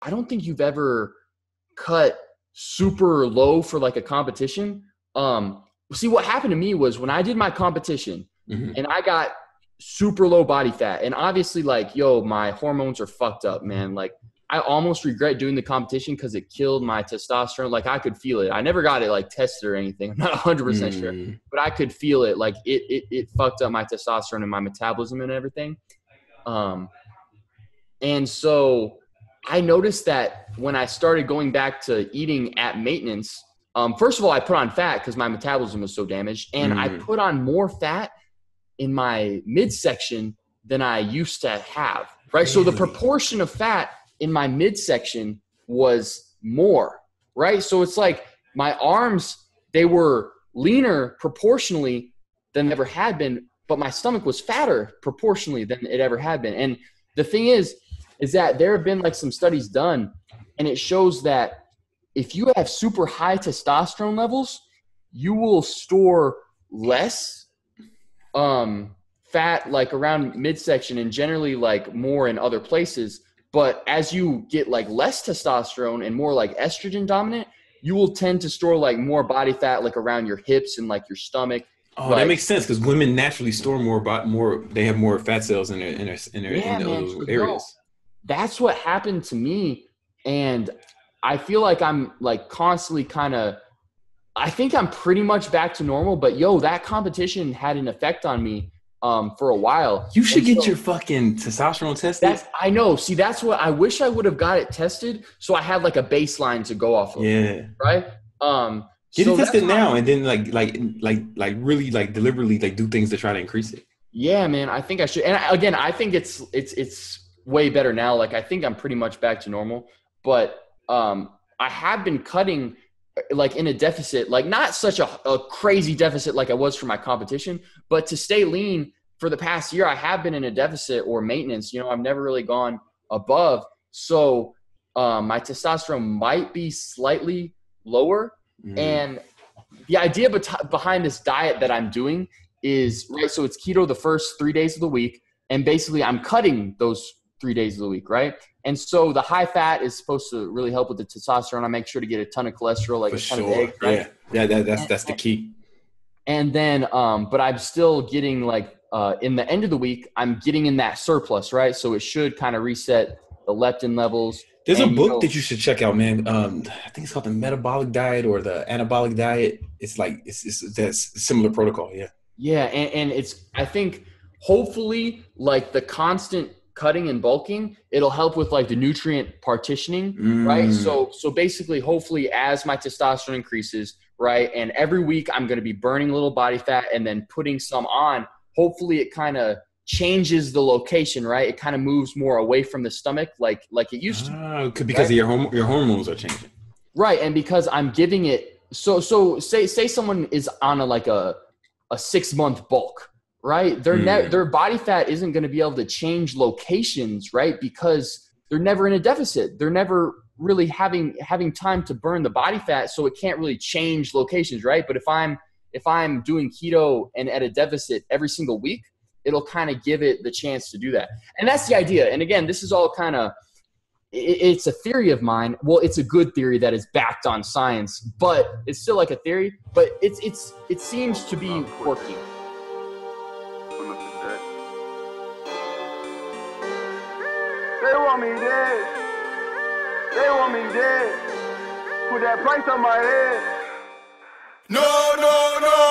I don't think you've ever cut super low for like a competition. See, what happened to me was when I did my competition and I got super low body fat, and obviously like, yo, my hormones are fucked up, man. Like I almost regret doing the competition because it killed my testosterone. Like I could feel it. I never got it like tested or anything. I'm not 100% sure, but I could feel it. Like it fucked up my testosterone and my metabolism and everything. And so I noticed that when I started going back to eating at maintenance, first of all, I put on fat because my metabolism was so damaged, and I put on more fat in my midsection than I used to have, right? Really? So the proportion of fat in my midsection was more, right? So it's like my arms, they were leaner proportionally than they ever had been, but my stomach was fatter proportionally than it ever had been. And the thing is that there have been like some studies done, and it shows that if you have super high testosterone levels, you will store less fat like around midsection and generally like more in other places. But as you get like less testosterone and more like estrogen dominant, you will tend to store like more body fat like around your hips and like your stomach. Oh, like, that makes sense because women naturally store more. They have more fat cells in those areas. That's what happened to me, and I feel like I'm like constantly I think I'm pretty much back to normal, but yo, that competition had an effect on me for a while. You should get your fucking testosterone tested. I know. See, that's what I wish I would have got it tested so I had like a baseline to go off of. Yeah. Right? Get it tested now and then like really like deliberately like do things to try to increase it. Yeah, man, I think I should. And again, I think it's way better now. Like I think I'm pretty much back to normal, but I have been cutting like in a deficit, like not such a crazy deficit like I was for my competition, but to stay lean for the past year, I have been in a deficit or maintenance. You know, I've never really gone above. So my testosterone might be slightly lower. And the idea behind this diet that I'm doing is, right, so it's keto the first 3 days of the week. And basically I'm cutting those 3 days of the week, right? And so the high fat is supposed to really help with the testosterone. I make sure to get a ton of cholesterol, like a ton of eggs, right? Yeah, that's the key. And then, but I'm still getting like, in the end of the week, I'm getting in that surplus, right? So it should kind of reset the leptin levels. There's a book that you should check out, man. I think it's called the metabolic diet or the anabolic diet. It's like, it's that similar protocol. Yeah. Yeah. And it's, I think hopefully like the constant cutting and bulking, it'll help with like the nutrient partitioning, right? So basically, hopefully as my testosterone increases, right, and every week I'm going to be burning a little body fat and then putting some on, hopefully it kind of changes the location, right? It kind of moves more away from the stomach like it used to. Because your hormones are changing. Right, and because I'm giving it, so say someone is on a 6-month bulk, right? Their body fat isn't going to be able to change locations, right? Because they're never in a deficit. They're never really having time to burn the body fat, so it can't really change locations, right? But if I'm doing keto and at a deficit every single week, it'll kind of give it the chance to do that. And that's the idea. And again, this is all kind of, it's a theory of mine. Well, it's a good theory that is backed on science, but it's still like a theory, but it seems to be working. They want me dead. They want me dead. Put that price on my head. No, no, no.